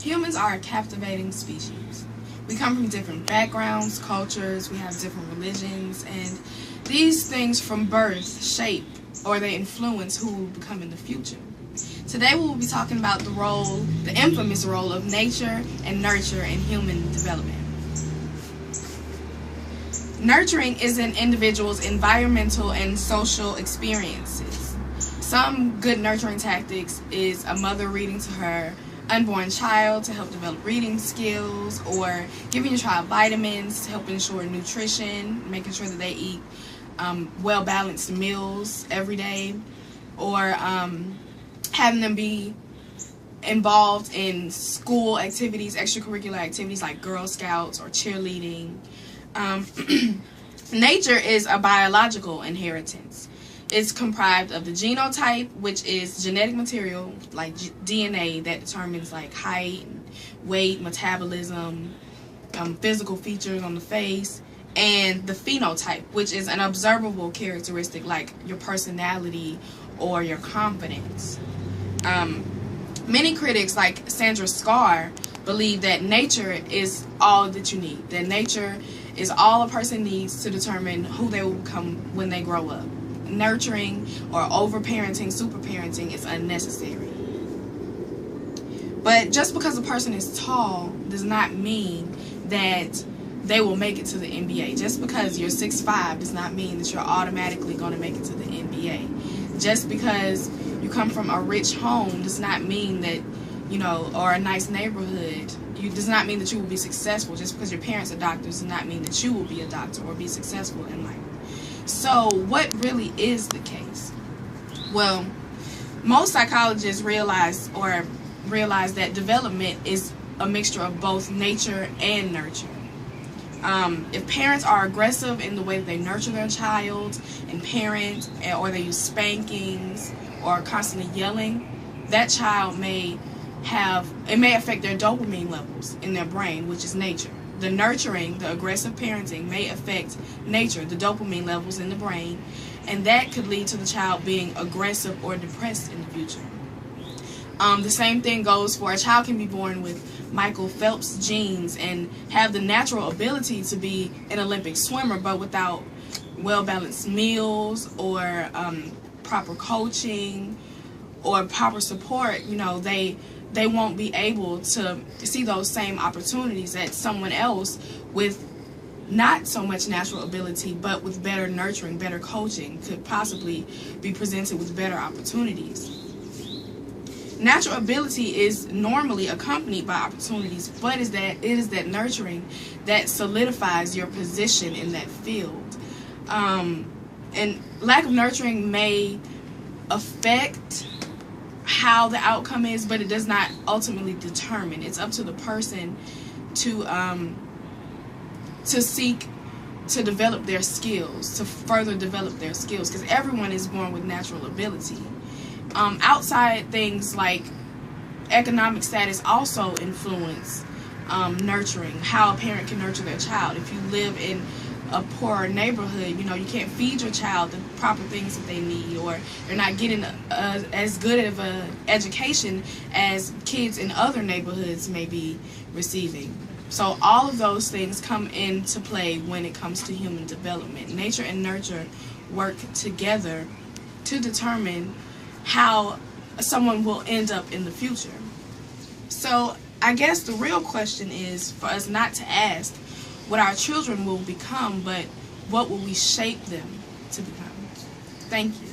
Humans are a captivating species. We come from different backgrounds, cultures, we have different religions, and these things from birth shape or they influence who will become in the future. Today we will be talking about the infamous role of nature and nurture in human development. Nurturing is an individual's environmental and social experiences. Some good nurturing tactics is a mother reading to her unborn child to help develop reading skills, or giving your child vitamins to help ensure nutrition, making sure that they eat well-balanced meals every day, or having them be involved in school activities, extracurricular activities like Girl Scouts or cheerleading. Nature is a biological inheritance. It's comprised of the genotype, which is genetic material like DNA that determines like height, weight, metabolism, physical features on the face, and the phenotype, which is an observable characteristic like your personality or your confidence. Many critics like Sandra Scar believe that nature is all that you need, that nature is all a person needs to determine who they will become when they grow up. Nurturing or over-parenting, super-parenting is unnecessary. But just because a person is tall does not mean that they will make it to the NBA. Just because you're 6'5" does not mean that you're automatically going to make it to the NBA. Just because you come from a rich home does not mean that, or a nice neighborhood, does not mean that you will be successful. Just because your parents are doctors does not mean that you will be a doctor or be successful in life. So what really is the case? Well, most psychologists realize that development is a mixture of both nature and nurture. If parents are aggressive in the way that they nurture their child and parent, or they use spankings or constantly yelling, that child may affect their dopamine levels in their brain, which is nature. The nurturing, the aggressive parenting may affect nature, the dopamine levels in the brain, and that could lead to the child being aggressive or depressed in the future. The same thing goes for a child can be born with Michael Phelps genes and have the natural ability to be an Olympic swimmer, but without well-balanced meals or proper coaching or proper support, they won't be able to see those same opportunities that someone else with not so much natural ability but with better nurturing, better coaching could possibly be presented with better opportunities. Natural ability is normally accompanied by opportunities, but it is that nurturing that solidifies your position in that field. And lack of nurturing may affect how the outcome is, but it does not ultimately determine. It's up to the person to seek to develop their skills, to further develop their skills, because everyone is born with natural ability. Outside things like economic status also influence nurturing, how a parent can nurture their child. If you live in a poorer neighborhood, you can't feed your child the proper things that they need, or you're not getting as good of an education as kids in other neighborhoods may be receiving. So all of those things come into play when it comes to human development. Nature and nurture work together to determine how someone will end up in the future. So I guess the real question is for us not to ask what our children will become, but what will we shape them to become. Thank you.